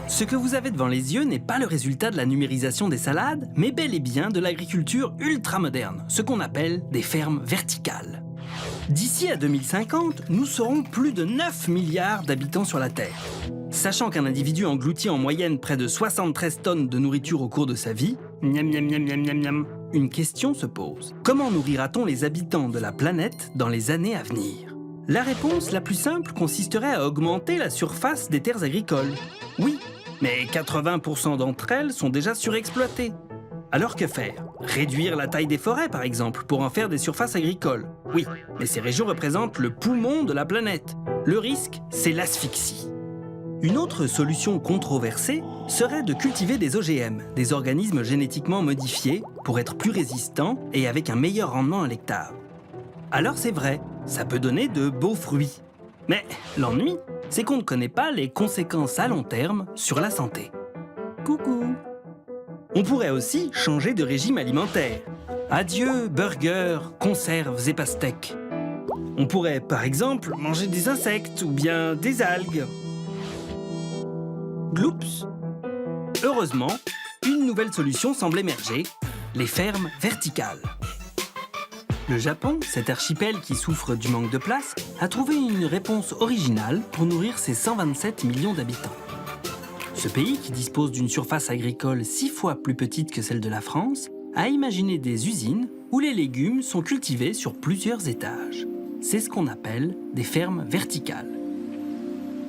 Ce que vous avez devant les yeux n'est pas le résultat de la numérisation des salades, mais bel et bien de l'agriculture ultramoderne, ce qu'on appelle des fermes verticales. D'ici à 2050, nous serons plus de 9 milliards d'habitants sur la Terre. Sachant qu'un individu engloutit en moyenne près de 73 tonnes de nourriture au cours de sa vie, miam miam miam miam miam miam, une question se pose. Comment nourrira-t-on les habitants de la planète dans les années à venir? La réponse la plus simple consisterait à augmenter la surface des terres agricoles. Oui, mais 80% d'entre elles sont déjà surexploitées. Alors que faire? Réduire la taille des forêts, par exemple, pour en faire des surfaces agricoles. Oui, mais ces régions représentent le poumon de la planète. Le risque, c'est l'asphyxie. Une autre solution controversée serait de cultiver des OGM, des organismes génétiquement modifiés, pour être plus résistants et avec un meilleur rendement à l'hectare. Alors c'est vrai, ça peut donner de beaux fruits. Mais l'ennui, c'est qu'on ne connaît pas les conséquences à long terme sur la santé. Coucou! On pourrait aussi changer de régime alimentaire. Adieu burgers, conserves et pastèques. On pourrait par exemple manger des insectes ou bien des algues. Gloops! Heureusement, une nouvelle solution semble émerger, les fermes verticales. Le Japon, cet archipel qui souffre du manque de place, a trouvé une réponse originale pour nourrir ses 127 millions d'habitants. Ce pays, qui dispose d'une surface agricole 6 fois plus petite que celle de la France, a imaginé des usines où les légumes sont cultivés sur plusieurs étages. C'est ce qu'on appelle des fermes verticales.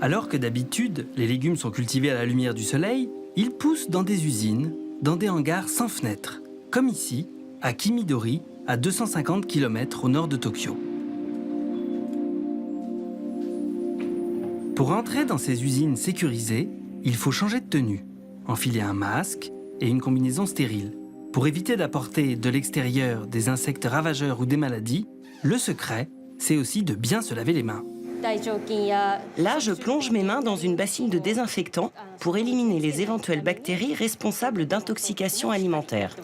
Alors que d'habitude, les légumes sont cultivés à la lumière du soleil, ils poussent dans des usines, dans des hangars sans fenêtres, comme ici, à Kimidori, à 250 km au nord de Tokyo. Pour entrer dans ces usines sécurisées, il faut changer de tenue, enfiler un masque et une combinaison stérile. Pour éviter d'apporter de l'extérieur des insectes ravageurs ou des maladies, le secret, c'est aussi de bien se laver les mains. Là, je plonge mes mains dans une bassine de désinfectant pour éliminer les éventuelles bactéries responsables d'intoxication alimentaire.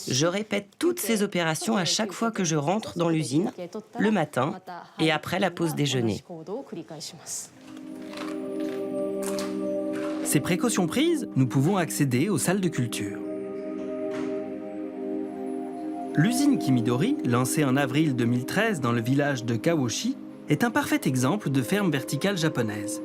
Je répète toutes ces opérations à chaque fois que je rentre dans l'usine, le matin et après la pause déjeuner. Ces précautions prises, nous pouvons accéder aux salles de culture. L'usine Kimidori, lancée en avril 2013 dans le village de Kawoshi, est un parfait exemple de ferme verticale japonaise.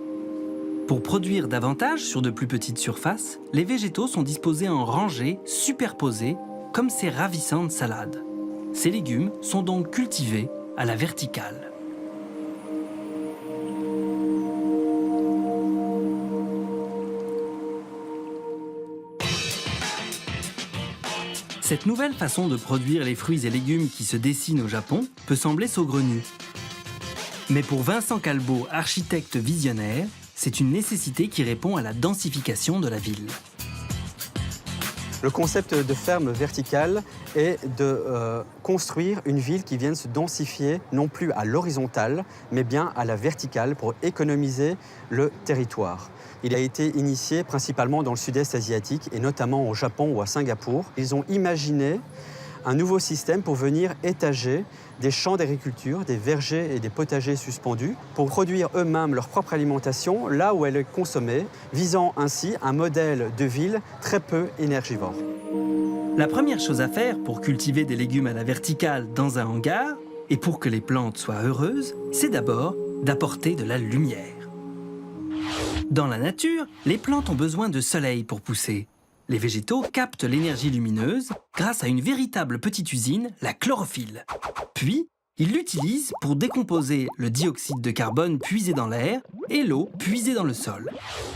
Pour produire davantage sur de plus petites surfaces, les végétaux sont disposés en rangées superposées, comme ces ravissantes salades. Ces légumes sont donc cultivés à la verticale. Cette nouvelle façon de produire les fruits et légumes qui se dessinent au Japon peut sembler saugrenue. Mais pour Vincent Calbeau, architecte visionnaire, c'est une nécessité qui répond à la densification de la ville. Le concept de ferme verticale est de construire une ville qui vienne se densifier non plus à l'horizontale, mais bien à la verticale pour économiser le territoire. Il a été initié principalement dans le sud-est asiatique et notamment au Japon ou à Singapour. Ils ont imaginé un nouveau système pour venir étager des champs d'agriculture, des vergers et des potagers suspendus pour produire eux-mêmes leur propre alimentation là où elle est consommée, visant ainsi un modèle de ville très peu énergivore. La première chose à faire pour cultiver des légumes à la verticale dans un hangar, et pour que les plantes soient heureuses, c'est d'abord d'apporter de la lumière. Dans la nature, les plantes ont besoin de soleil pour pousser. Les végétaux captent l'énergie lumineuse grâce à une véritable petite usine, la chlorophylle. Puis, ils l'utilisent pour décomposer le dioxyde de carbone puisé dans l'air et l'eau puisée dans le sol.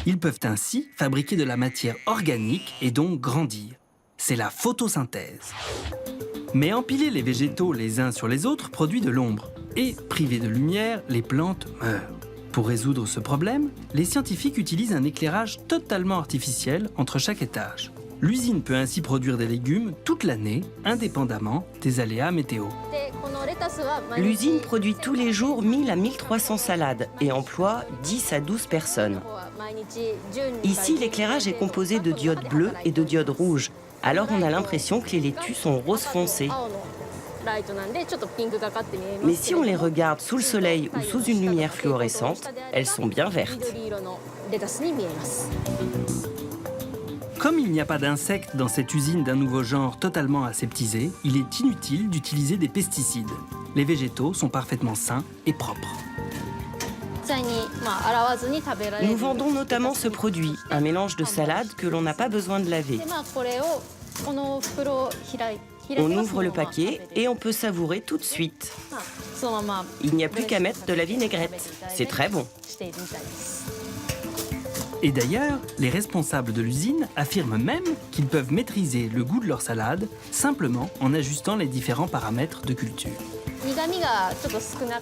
Ils peuvent ainsi fabriquer de la matière organique et donc grandir. C'est la photosynthèse. Mais empiler les végétaux les uns sur les autres produit de l'ombre. Et, privés de lumière, les plantes meurent. Pour résoudre ce problème, les scientifiques utilisent un éclairage totalement artificiel entre chaque étage. L'usine peut ainsi produire des légumes toute l'année, indépendamment des aléas météo. L'usine produit tous les jours 1000 à 1300 salades et emploie 10 à 12 personnes. Ici, l'éclairage est composé de diodes bleues et de diodes rouges. Alors on a l'impression que les laitues sont rose foncé. Mais si on les regarde sous le soleil ou sous une lumière fluorescente, elles sont bien vertes. Comme il n'y a pas d'insectes dans cette usine d'un nouveau genre totalement aseptisée, il est inutile d'utiliser des pesticides. Les végétaux sont parfaitement sains et propres. Nous vendons notamment ce produit, un mélange de salade que l'on n'a pas besoin de laver. On ouvre le paquet et on peut savourer tout de suite. Il n'y a plus qu'à mettre de la vinaigrette. C'est très bon. Et d'ailleurs, les responsables de l'usine affirment même qu'ils peuvent maîtriser le goût de leur salade simplement en ajustant les différents paramètres de culture.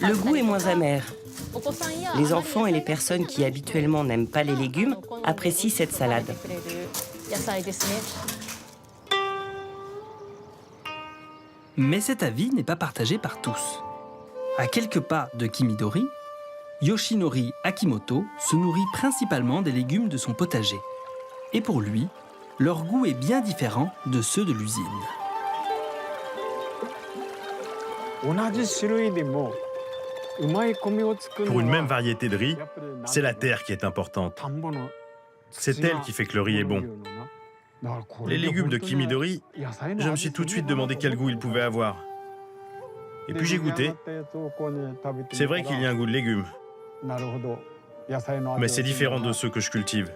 Le goût est moins amer. Les enfants et les personnes qui habituellement n'aiment pas les légumes apprécient cette salade. Mais cet avis n'est pas partagé par tous. À quelques pas de Kimidori, Yoshinori Akimoto se nourrit principalement des légumes de son potager. Et pour lui, leur goût est bien différent de ceux de l'usine. Pour une même variété de riz, c'est la terre qui est importante. C'est elle qui fait que le riz est bon. Les légumes de Kimidori, je me suis tout de suite demandé quel goût ils pouvaient avoir. Et puis j'ai goûté. C'est vrai qu'il y a un goût de légumes. Mais c'est différent de ceux que je cultive.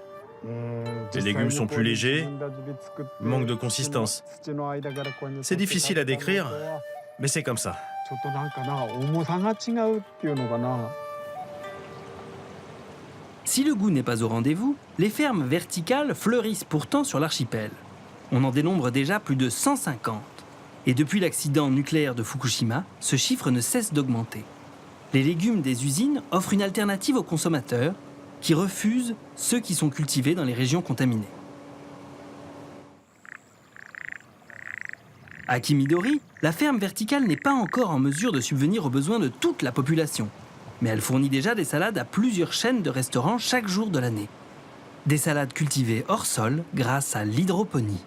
Les légumes sont plus légers, manquent de consistance. C'est difficile à décrire, mais c'est comme ça. Si le goût n'est pas au rendez-vous, les fermes verticales fleurissent pourtant sur l'archipel. On en dénombre déjà plus de 150. Et depuis l'accident nucléaire de Fukushima, ce chiffre ne cesse d'augmenter. Les légumes des usines offrent une alternative aux consommateurs qui refusent ceux qui sont cultivés dans les régions contaminées. À Kimidori, la ferme verticale n'est pas encore en mesure de subvenir aux besoins de toute la population. Mais elle fournit déjà des salades à plusieurs chaînes de restaurants chaque jour de l'année. Des salades cultivées hors sol grâce à l'hydroponie.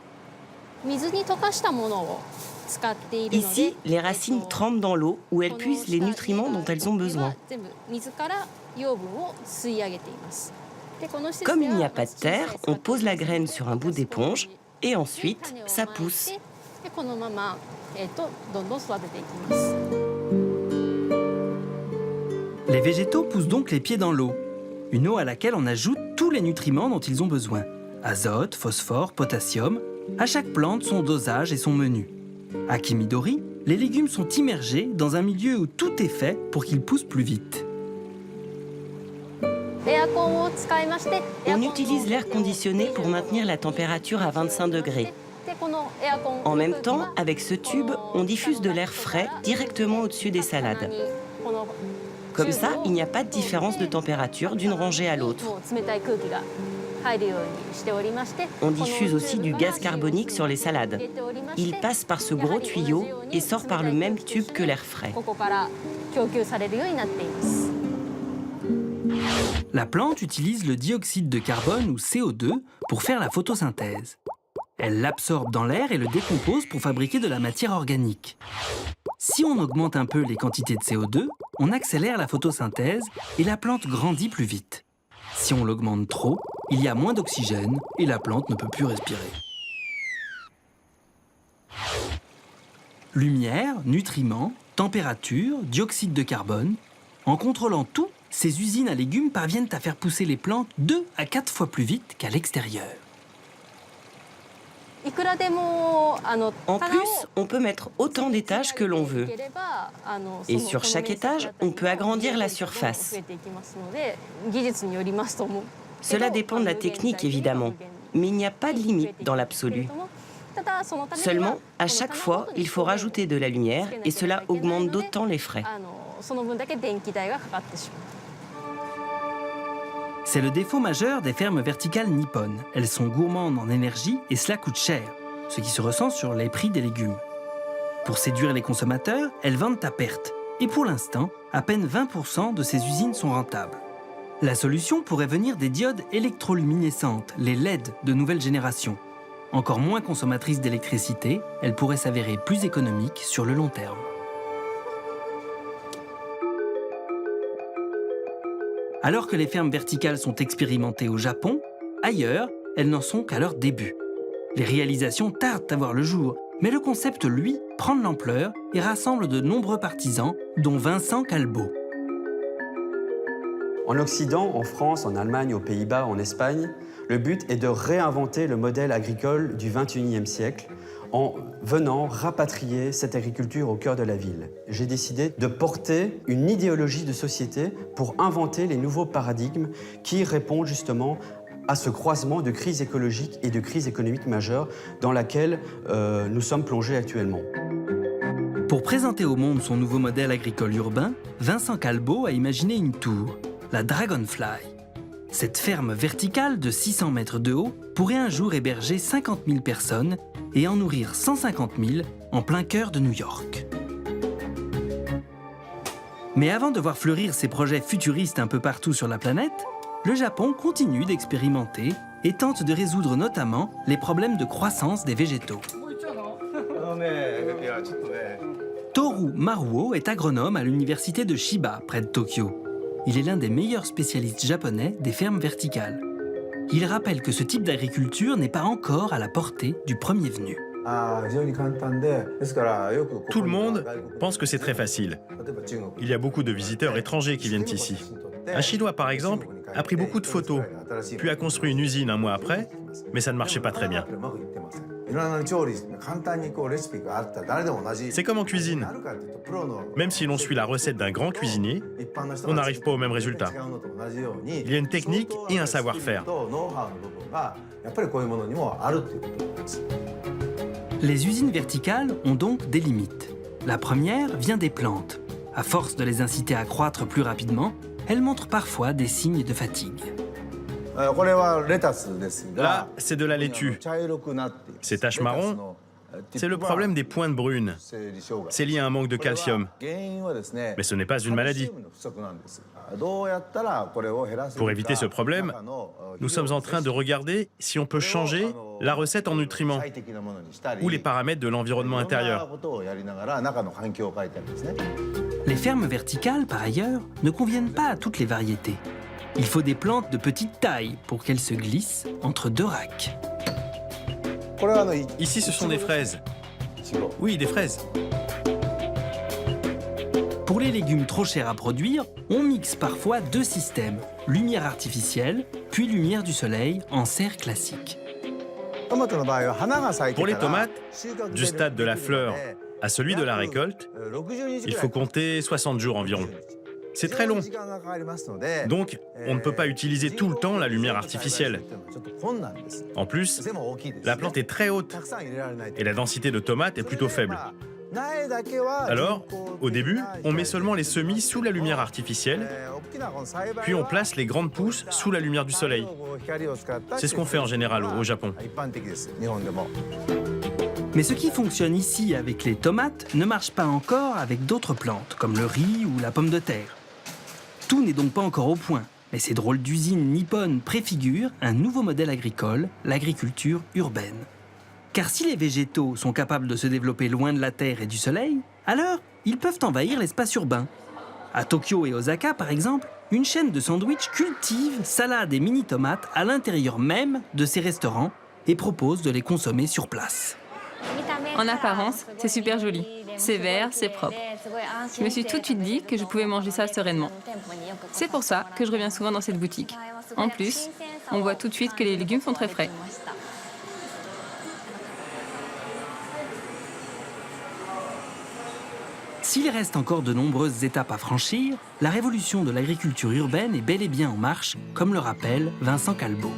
Ici, les racines trempent dans l'eau où elles puisent les nutriments dont elles ont besoin. Comme il n'y a pas de terre, on pose la graine sur un bout d'éponge et ensuite, ça pousse. Les végétaux poussent donc les pieds dans l'eau. Une eau à laquelle on ajoute tous les nutriments dont ils ont besoin. Azote, phosphore, potassium. À chaque plante, son dosage et son menu. À Kimidori, les légumes sont immergés dans un milieu où tout est fait pour qu'ils poussent plus vite. On utilise l'air conditionné pour maintenir la température à 25 degrés. En même temps, avec ce tube, on diffuse de l'air frais directement au-dessus des salades. Comme ça, il n'y a pas de différence de température d'une rangée à l'autre. On diffuse aussi du gaz carbonique sur les salades. Il passe par ce gros tuyau et sort par le même tube que l'air frais. La plante utilise le dioxyde de carbone ou CO2 pour faire la photosynthèse. Elle l'absorbe dans l'air et le décompose pour fabriquer de la matière organique. Si on augmente un peu les quantités de CO2, on accélère la photosynthèse et la plante grandit plus vite. Si on l'augmente trop, il y a moins d'oxygène et la plante ne peut plus respirer. Lumière, nutriments, température, dioxyde de carbone. En contrôlant tout, ces usines à légumes parviennent à faire pousser les plantes 2 à 4 fois plus vite qu'à l'extérieur. En plus, on peut mettre autant d'étages que l'on veut. Et sur chaque étage, on peut agrandir la surface. Cela dépend de la technique, évidemment, mais il n'y a pas de limite dans l'absolu. Seulement, à chaque fois, il faut rajouter de la lumière et cela augmente d'autant les frais. C'est le défaut majeur des fermes verticales nippones. Elles sont gourmandes en énergie et cela coûte cher, ce qui se ressent sur les prix des légumes. Pour séduire les consommateurs, elles vendent à perte. Et pour l'instant, à peine 20% de ces usines sont rentables. La solution pourrait venir des diodes électroluminescentes, les LED de nouvelle génération. Encore moins consommatrice d'électricité, elle pourrait s'avérer plus économique sur le long terme. Alors que les fermes verticales sont expérimentées au Japon, ailleurs, elles n'en sont qu'à leur début. Les réalisations tardent à voir le jour, mais le concept, lui, prend de l'ampleur et rassemble de nombreux partisans, dont Vincent Calbeau. En Occident, en France, en Allemagne, aux Pays-Bas, en Espagne, le but est de réinventer le modèle agricole du XXIe siècle en venant rapatrier cette agriculture au cœur de la ville. J'ai décidé de porter une idéologie de société pour inventer les nouveaux paradigmes qui répondent justement à ce croisement de crise écologique et de crise économique majeure dans laquelle nous sommes plongés actuellement. Pour présenter au monde son nouveau modèle agricole urbain, Vincent Calbeau a imaginé une tour, la Dragonfly. Cette ferme verticale de 600 mètres de haut pourrait un jour héberger 50 000 personnes et en nourrir 150 000 en plein cœur de New York. Mais avant de voir fleurir ces projets futuristes un peu partout sur la planète, le Japon continue d'expérimenter et tente de résoudre notamment les problèmes de croissance des végétaux. Toru Maruo est agronome à l'université de Chiba, près de Tokyo. Il est l'un des meilleurs spécialistes japonais des fermes verticales. Il rappelle que ce type d'agriculture n'est pas encore à la portée du premier venu. Tout le monde pense que c'est très facile. Il y a beaucoup de visiteurs étrangers qui viennent ici. Un Chinois, par exemple, a pris beaucoup de photos, puis a construit une usine un mois après, mais ça ne marchait pas très bien. C'est comme en cuisine. Même si l'on suit la recette d'un grand cuisinier, on n'arrive pas au même résultat. Il y a une technique et un savoir-faire. Les usines verticales ont donc des limites. La première vient des plantes. À force de les inciter à croître plus rapidement, elles montrent parfois des signes de fatigue. Là, c'est de la laitue. Ces taches marron, c'est le problème des pointes brunes. C'est lié à un manque de calcium. Mais ce n'est pas une maladie. Pour éviter ce problème, nous sommes en train de regarder si on peut changer la recette en nutriments ou les paramètres de l'environnement intérieur. Les fermes verticales, par ailleurs, ne conviennent pas à toutes les variétés. Il faut des plantes de petite taille pour qu'elles se glissent entre deux racks. Ici, ce sont des fraises. Oui, des fraises. Pour les légumes trop chers à produire, on mixe parfois deux systèmes, lumière artificielle, puis lumière du soleil en serre classique. Pour les tomates, du stade de la fleur à celui de la récolte, il faut compter 60 jours environ. C'est très long. Donc, on ne peut pas utiliser tout le temps la lumière artificielle. En plus, la plante est très haute et la densité de tomates est plutôt faible. Alors, au début, on met seulement les semis sous la lumière artificielle, puis on place les grandes pousses sous la lumière du soleil. C'est ce qu'on fait en général au Japon. Mais ce qui fonctionne ici avec les tomates ne marche pas encore avec d'autres plantes, comme le riz ou la pomme de terre. Tout n'est donc pas encore au point, mais ces drôles d'usines nippones préfigurent un nouveau modèle agricole, l'agriculture urbaine. Car si les végétaux sont capables de se développer loin de la terre et du soleil, alors ils peuvent envahir l'espace urbain. À Tokyo et Osaka, par exemple, une chaîne de sandwich cultive salades et mini-tomates à l'intérieur même de ces restaurants et propose de les consommer sur place. En apparence, c'est super joli. C'est vert, c'est propre. Je me suis tout de suite dit que je pouvais manger ça sereinement. C'est pour ça que je reviens souvent dans cette boutique. En plus, on voit tout de suite que les légumes sont très frais. S'il reste encore de nombreuses étapes à franchir, la révolution de l'agriculture urbaine est bel et bien en marche, comme le rappelle Vincent Calbeau.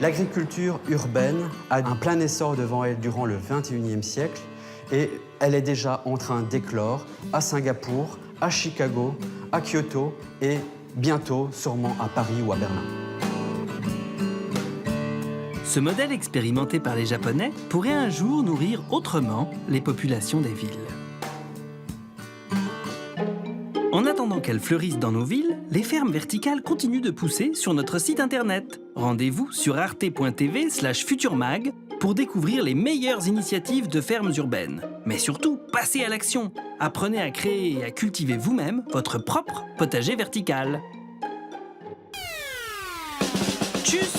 L'agriculture urbaine a un plein essor devant elle durant le XXIe siècle et elle est déjà en train d'éclore à Singapour, à Chicago, à Kyoto et bientôt sûrement à Paris ou à Berlin. Ce modèle expérimenté par les Japonais pourrait un jour nourrir autrement les populations des villes. En attendant attendant qu'elles fleurissent dans nos villes, les fermes verticales continuent de pousser sur notre site internet. Rendez-vous sur arte.tv/futurmag pour découvrir les meilleures initiatives de fermes urbaines. Mais surtout, passez à l'action. Apprenez à créer et à cultiver vous-même votre propre potager vertical. Tchuss!